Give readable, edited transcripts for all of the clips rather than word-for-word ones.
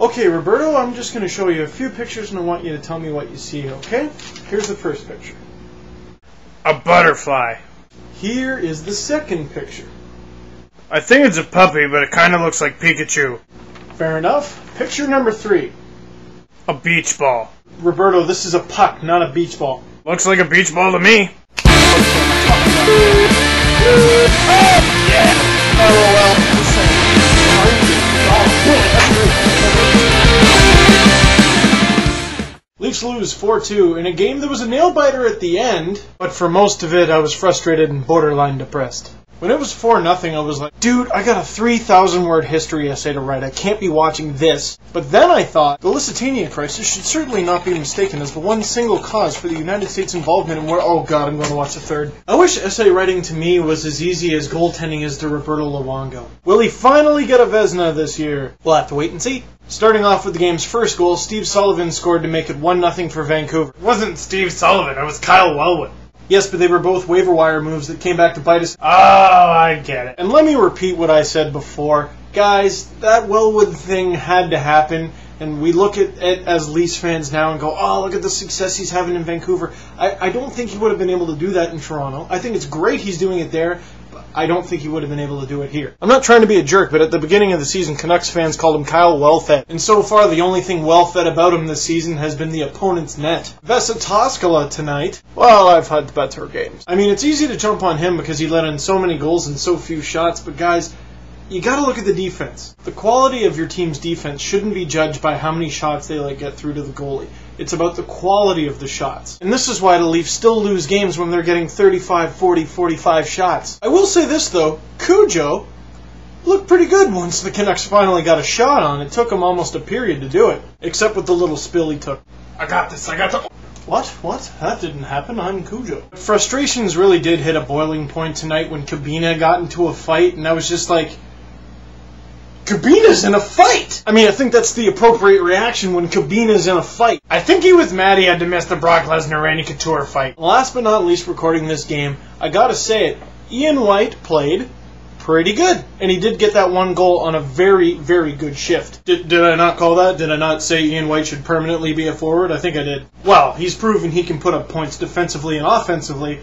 Okay, Roberto, I'm just going to show you a few pictures and I want you to tell me what you see, okay? Here's the first picture. A butterfly. Here is the second picture. I think it's a puppy, but it kind of looks like Pikachu. Fair enough. Picture number 3. A beach ball. Roberto, this is a puck, not a beach ball. Looks like a beach ball to me. Leafs lose 4-2 in a game that was a nail-biter at the end, but for most of it I was frustrated and borderline depressed. When it was 4-0, I was like, dude, I got a 3,000-word history essay to write. I can't be watching this. But then I thought, the Lusitania crisis should certainly not be mistaken as the one single cause for the United States' involvement in war. Oh god, I'm going to watch the third. I wish essay writing to me was as easy as goaltending is to Roberto Luongo. Will he finally get a Vezina this year? We'll have to wait and see. Starting off with the game's first goal, Steve Sullivan scored to make it 1-0 for Vancouver. It wasn't Steve Sullivan, it was Kyle Wellwood. Yes, but they were both waiver wire moves that came back to bite us. Oh, I get it. And let me repeat what I said before. Guys, that Wellwood thing had to happen, and we look at it as Leafs fans now and go, oh, look at the success he's having in Vancouver. I don't think he would have been able to do that in Toronto. I think it's great he's doing it there, but I don't think he would have been able to do it here. I'm not trying to be a jerk, but at the beginning of the season, Canucks fans called him Kyle Wellfed. And so far, the only thing well-fed about him this season has been the opponent's net. Vesa Toskala tonight. Well, I've had better games. I mean, it's easy to jump on him because he let in so many goals and so few shots, but guys, you gotta look at the defense. The quality of your team's defense shouldn't be judged by how many shots they let get through to the goalie. It's about the quality of the shots. And this is why the Leafs still lose games when they're getting 35, 40, 45 shots. I will say this though, Cujo looked pretty good once the Canucks finally got a shot on. It took him almost a period to do it. Except with the little spill he took. I got this. What? That didn't happen. I'm Cujo. Frustrations really did hit a boiling point tonight when Kabina got into a fight, and I was just like, Kabina's in a fight! I mean, I think that's the appropriate reaction when Kabina's in a fight. I think he was mad he had to miss the Brock Lesnar-Randy Couture fight. Last but not least, recording this game, I gotta say it, Ian White played pretty good. And he did get that one goal on a very, very good shift. Did I not call that? Did I not say Ian White should permanently be a forward? I think I did. Well, he's proven he can put up points defensively and offensively.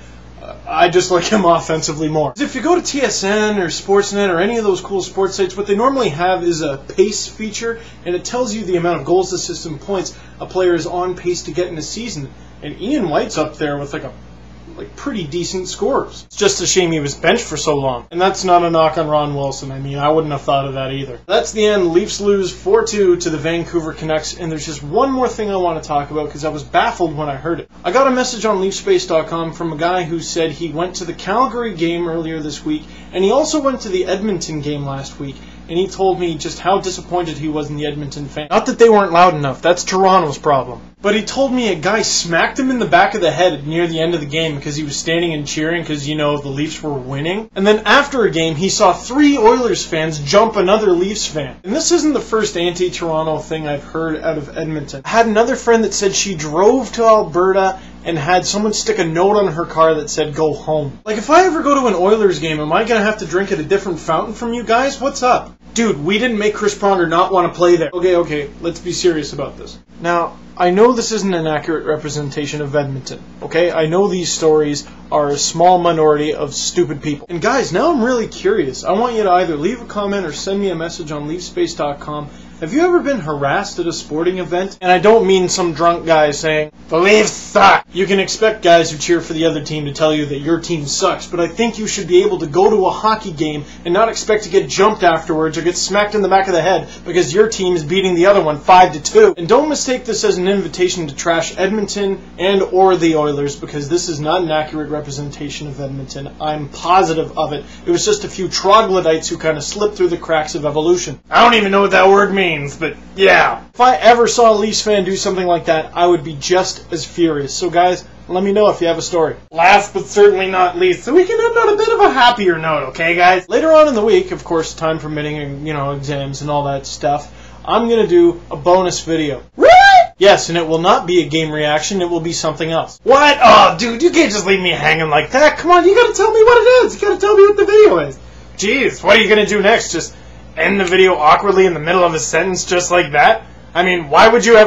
I just like him offensively more. If you go to TSN or Sportsnet or any of those cool sports sites, what they normally have is a pace feature, and it tells you the amount of goals, assists, and points a player is on pace to get in a season. And Ian White's up there with like pretty decent scores. It's just a shame he was benched for so long. And that's not a knock on Ron Wilson. I mean, I wouldn't have thought of that either. That's the end. Leafs lose 4-2 to the Vancouver Canucks. And there's just one more thing I want to talk about because I was baffled when I heard it. I got a message on LeafSpace.com from a guy who said he went to the Calgary game earlier this week, and he also went to the Edmonton game last week. And he told me just how disappointed he was in the Edmonton fans. Not that they weren't loud enough. That's Toronto's problem. But he told me a guy smacked him in the back of the head near the end of the game because he was standing and cheering because, you know, the Leafs were winning. And then after a game, he saw 3 Oilers fans jump another Leafs fan. And this isn't the first anti-Toronto thing I've heard out of Edmonton. I had another friend that said she drove to Alberta and had someone stick a note on her car that said, go home. Like, if I ever go to an Oilers game, am I going to have to drink at a different fountain from you guys? What's up? Dude, we didn't make Chris Pronger not want to play there. Okay, let's be serious about this. Now, I know this isn't an accurate representation of Edmonton, okay? I know these stories are a small minority of stupid people. And guys, now I'm really curious. I want you to either leave a comment or send me a message on LeafSpace.com. Have you ever been harassed at a sporting event? And I don't mean some drunk guy saying, the Leafs suck. You can expect guys who cheer for the other team to tell you that your team sucks, but I think you should be able to go to a hockey game and not expect to get jumped afterwards or get smacked in the back of the head because your team is beating the other one 5-2. And don't mistake this as an invitation to trash Edmonton and or the Oilers because this is not an accurate representation of Edmonton. I'm positive of it. It was just a few troglodytes who kind of slipped through the cracks of evolution. I don't even know what that word means, but yeah. If I ever saw a Leafs fan do something like that, I would be just as furious. So guys, let me know if you have a story. Last but certainly not least, so we can end on a bit of a happier note, okay guys? Later on in the week, of course, time permitting and, exams and all that stuff, I'm going to do a bonus video. Really? Yes, and it will not be a game reaction, it will be something else. What? Oh, dude, you can't just leave me hanging like that. Come on, you gotta tell me what it is. You gotta tell me what the video is. Jeez, what are you gonna do next? Just end the video awkwardly in the middle of a sentence just like that? I mean, why would you ever...